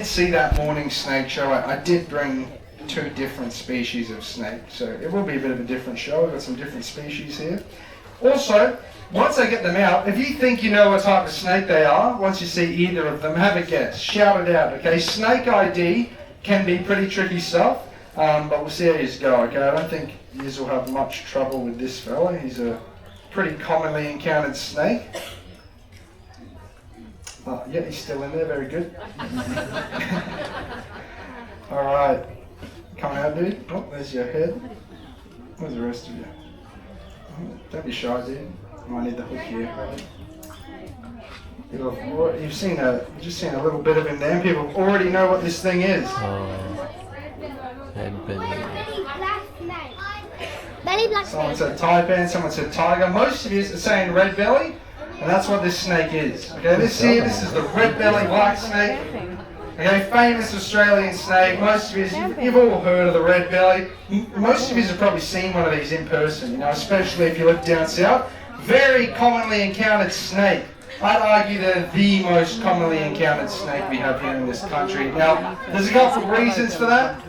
See that morning snake show, I did bring 2 different species of snake, so it will be a bit of a different show. I've got some different species here. Also, once I get them out, if you think you know what type of snake they are, once you see either of them, have a guess, shout it out, okay? Snake ID can be pretty tricky stuff, but we'll see how you go, okay? I don't think you will have much trouble with this fella. He's a pretty commonly encountered snake. Yeah, he's still in there, very good. Alright, come out, dude. Oh, there's your head. Where's the rest of you? Oh, don't be shy, dude. You might need the hook here, right? You've just seen a little bit of him there. People already know what this thing is. Belly black snake. Someone said taipan, someone said tiger. Most of you are saying red belly. And that's what this snake is. Okay, this is the red belly black snake. Okay, famous Australian snake. Most of you've all heard of the red belly. Most of you have probably seen one of these in person, you know, especially if you live down south. Very commonly encountered snake. I'd argue they're the most commonly encountered snake we have here in this country. Now, there's a couple of reasons for that.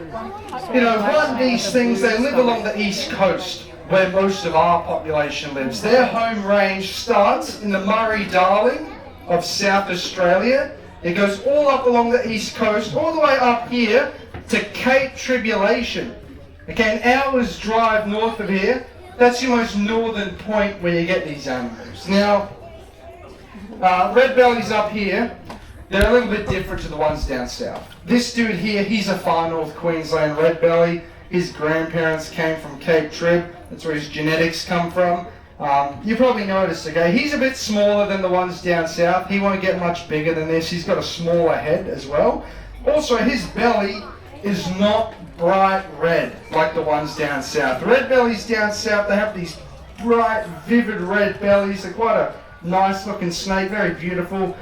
You know, one, these things, they live along the east coast, where most of our population lives. Their home range starts in the Murray-Darling of South Australia. It goes all up along the east coast, all the way up here to Cape Tribulation. Okay, an hour's drive north of here. That's your most northern point where you get these animals. Now, red bellies up here, they're a little bit different to the ones down south. This dude here, he's a far north Queensland red belly. His grandparents came from Cape Trib. That's where his genetics come from. You probably noticed, okay, he's a bit smaller than the ones down south. He won't get much bigger than this. He's got a smaller head as well. Also, his belly is not bright red like the ones down south. The red bellies down south, they have these bright, vivid red bellies. They're quite a nice looking snake, very beautiful.